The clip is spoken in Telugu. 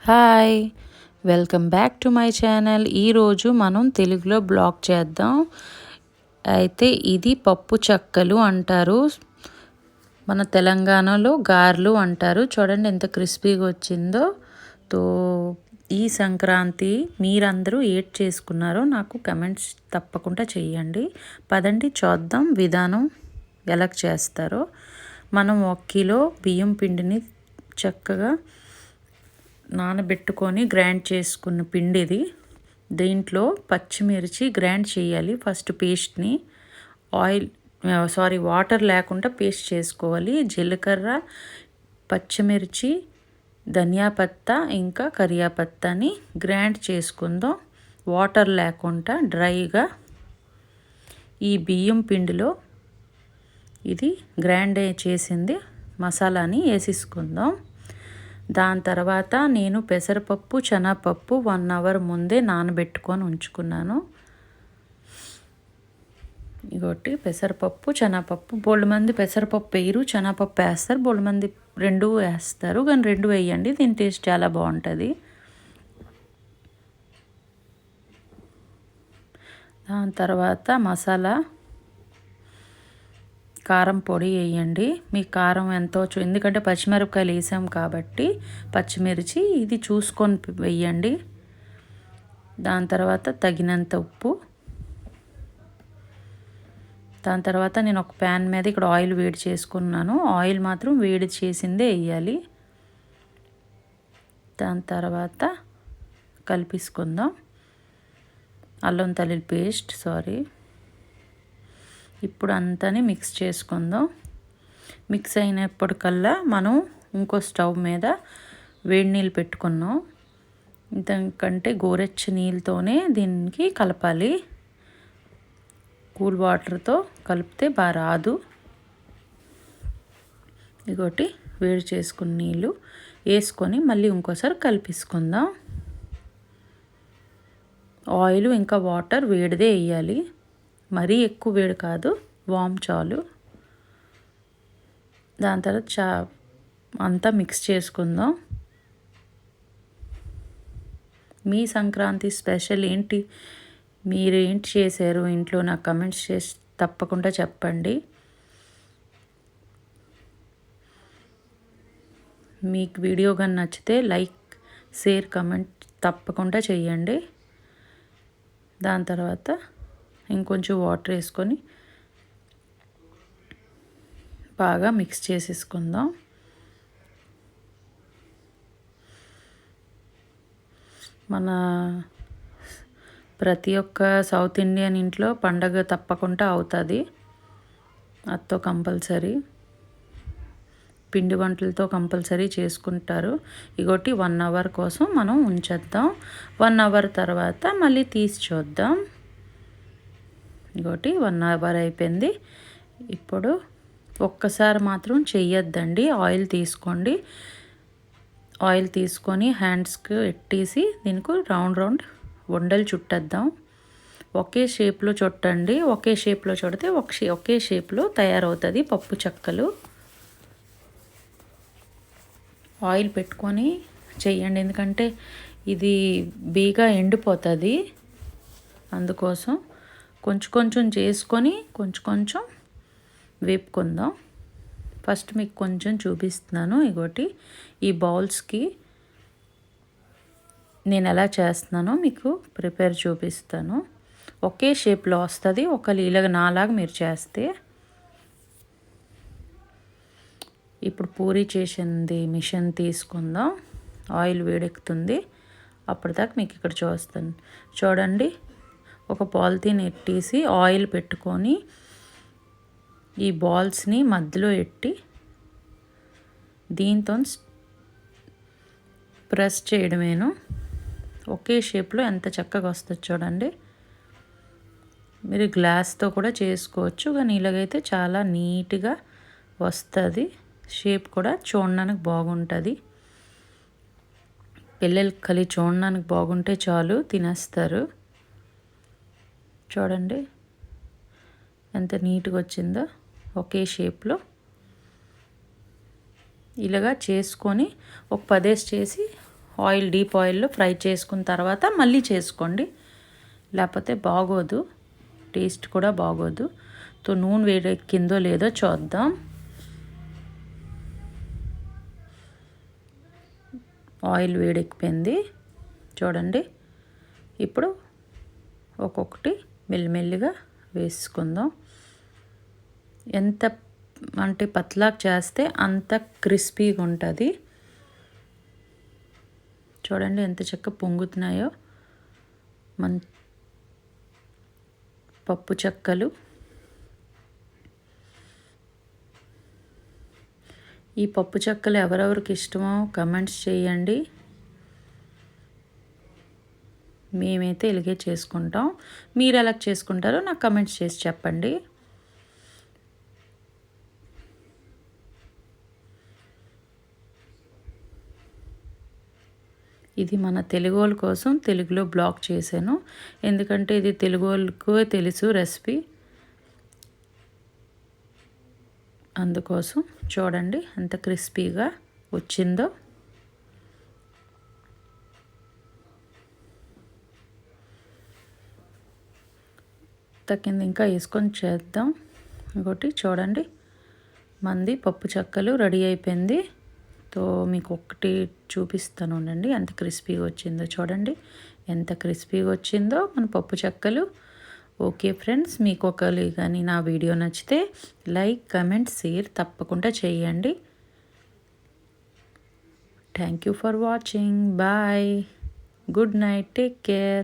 Hi, welcome back to my channel. ఈరోజు మనం తెలుగులో బ్లాగ్ చేద్దాం. అయితే ఇది పప్పు చెక్కలు అంటారు, మన తెలంగాణలో గారెలు అంటారు. చూడండి ఎంత క్రిస్పీగా వచ్చిందో. తో ఈ సంక్రాంతి మీరందరూ ఏడ్ చేసుకున్నారో నాకు కమెంట్స్ తప్పకుండా చేయండి. పదండి చూద్దాం విధానం ఎలా చేస్తారో. మనం 1 కిలో బియ్యం పిండిని చక్కగా నానబెట్టుకొని గ్రైండ్ చేసుకున్న పిండి ఇది. దీంట్లో పచ్చిమిర్చి గ్రైండ్ చేయాలి. ఫస్ట్ పేస్ట్ని వాటర్ లేకుండా పేస్ట్ చేసుకోవాలి. జీలకర్ర, పచ్చిమిర్చి, ధనియా పత్తా ఇంకా కరియాపత్తాని గ్రైండ్ చేసుకుందాం. వాటర్ లేకుండా డ్రైగా ఈ బియ్యం పిండిలో ఇది గ్రైండ్ చేసింది మసాలాని వేసేసుకుందాం. దాని తర్వాత నేను పెసరపప్పు, శనగపప్పు 1 అవర్ ముందే నానబెట్టుకొని ఉంచుకున్నాను. ఇంకోటి పెసరపప్పు, శనగపప్పు. బోల్డ్ మంది పెసరపప్పు వేయరు, శనగపప్పు వేస్తారు. బోల్డ్ మంది 2 వేస్తారు, కానీ 2 వేయండి, దీని టేస్ట్ చాలా బాగుంటుంది. దాని తర్వాత మసాలా కారం పొడి వేయండి. మీ కారం ఎంతో ఎందుకంటే పచ్చిమిరపకాయలు వేసాం కాబట్టి పచ్చిమిర్చి ఇది చూసుకొని వేయండి. దాని తర్వాత తగినంత ఉప్పు. దాని తర్వాత నేను ఒక ప్యాన్ మీద ఇక్కడ ఆయిల్ వేడి చేసుకున్నాను. ఆయిల్ మాత్రం వేడి చేసిందే వేయాలి. దాని తర్వాత కలిపేసుకుందాం. అల్లం వెల్లుల్లి పేస్ట్ ఇప్పుడు అంతాని మిక్స్ చేసుకుందాం. మిక్స్ అయినప్పటికల్లా మనం ఇంకో స్టవ్ మీద వేడి నీళ్ళు పెట్టుకున్నాం. ఇంతకంటే గోరెచ్చని నీళ్ళతోనే దీనికి కలపాలి. కూల్ వాటర్తో కలిపితే బాగా రాదు. ఇంకోటి వేడి చేసుకున్న నీళ్ళు వేసుకొని మళ్ళీ ఇంకోసారి కలిపేసుకుందాం. ఆయిల్ ఇంకా వాటర్ వేడిదే వేయాలి, మరీ ఎక్కువ వేడి కాదు, వామ్ చాలు. దాని తర్వాత అంతా మిక్స్ చేసుకుందాం. మీ సంక్రాంతి స్పెషల్ ఏంటి, మీరు ఏంటి చేశారు ఇంట్లో నాకు కమెంట్స్ చేసి తప్పకుండా చెప్పండి. మీకు వీడియో కానీ నచ్చితే లైక్, షేర్, కమెంట్ తప్పకుండా చేయండి. దాని తర్వాత ఇంకొంచెం వాటర్ వేసుకొని బాగా మిక్స్ చేసేసుకుందాం. మన ప్రతి ఒక్క సౌత్ ఇండియన్ ఇంట్లో పండగ తప్పకుండా అవుతుంది. అత్తో కంపల్సరీ పిండి వంటలతో కంపల్సరీ చేసుకుంటారు. ఇగోటి 1 అవర్ కోసం మనం ఉంచేద్దాం. 1 అవర్ తర్వాత మళ్ళీ తీసి చూద్దాం. ఇంకోటి 1 అవర్ అయిపోయింది. ఇప్పుడు ఒక్కసారి మాత్రం చెయ్యొద్దండి, ఆయిల్ తీసుకోండి. ఆయిల్ తీసుకొని హ్యాండ్స్కి ఎట్టేసి దీనికి రౌండ్ ఉండలు చుట్టేద్దాం. ఒకే షేప్లో చుట్టండి. ఒకే షేప్లో చుడితే ఒకే షేప్లో తయారవుతుంది పప్పు చెక్కలు. ఆయిల్ పెట్టుకొని చెయ్యండి, ఎందుకంటే ఇది బేగా ఎండిపోతుంది. అందుకోసం కొంచెం చేసుకొని కొంచెం వేపుకుందాం. ఫస్ట్ మీకు కొంచెం చూపిస్తున్నాను. ఇగోటి ఈ బౌల్స్కి నేను ఎలా చేస్తున్నానో మీకు ప్రిపేర్ చూపిస్తాను. ఒకే షేప్లో వస్తుంది. ఇలాగ నాలాగా మీరు చేస్తే. ఇప్పుడు పూరి చేసింది మిషన్ తీసుకుందాం. ఆయిల్ వేడెక్కుతుంది. అప్పటిదాకా మీకు ఇక్కడ చూస్తాను. చూడండి, ఒక పాలిథీన్ ఎట్టేసి ఆయిల్ పెట్టుకొని ఈ బాల్స్ని మధ్యలో ఎట్టి దీంతో ప్రెస్ చేయడమేను. ఒకే షేప్లో ఎంత చక్కగా వస్తుంది చూడండి. మీరు గ్లాస్తో కూడా చేసుకోవచ్చు, కానీ ఇలాగైతే చాలా నీట్గా వస్తుంది. షేప్ కూడా చూడడానికి బాగుంటుంది. పిల్లలకి కలిసి చూడడానికి బాగుంటే చాలు, తినేస్తారు. చూడండి ఎంత నీట్గా వచ్చిందో. ఒకే షేప్లో ఇలాగా చేసుకొని ఒక 10 చేసి డీప్ ఆయిల్లో ఫ్రై చేసుకున్న తర్వాత మళ్ళీ చేసుకోండి, లేకపోతే బాగోదు, టేస్ట్ కూడా బాగోదు. తో నూనె వేడెక్కిందో లేదో చూద్దాం. ఆయిల్ వేడెక్కిపోయింది చూడండి. ఇప్పుడు ఒక్కొక్కటి మెల్లిమెల్లిగా వేసుకుందాం. ఎంత అంటే పతలాగా చేస్తే అంత క్రిస్పీగా ఉంటుంది. చూడండి ఎంత చక్కగా పొంగుతున్నాయో మన పప్పు చెక్కలు. ఈ పప్పు చెక్కలు ఎవరెవరికి ఇష్టమో కమెంట్స్ చేయండి. మేమైతే ఇలాగే చేసుకుంటాం. మీరు ఎలా చేసుకుంటారో నాకు కమెంట్స్ చేసి చెప్పండి. ఇది మన తెలుగు వాళ్ళ కోసం తెలుగులో బ్లాగ్ చేశాను, ఎందుకంటే ఇది తెలుగు వాళ్ళకు తెలుసు రెసిపీ, అందుకోసం. చూడండి ఎంత క్రిస్పీగా వచ్చిందో. తక్కింది ఇంకా వేసుకొని చేద్దాం. ఇంకోటి చూడండి, మంది పప్పు చెక్కలు రెడీ అయిపోయింది. తో మీకు ఒకటి చూపిస్తాను ఉండండి ఎంత క్రిస్పీగా వచ్చిందో. చూడండి ఎంత క్రిస్పీగా వచ్చిందో మన పప్పు చెక్కలు. ఓకే ఫ్రెండ్స్, మీకు ఒకవేళ కానీ నా వీడియో నచ్చితే లైక్, కమెంట్, షేర్ తప్పకుండా చేయండి. Thank you for watching. Bye, good night, take care.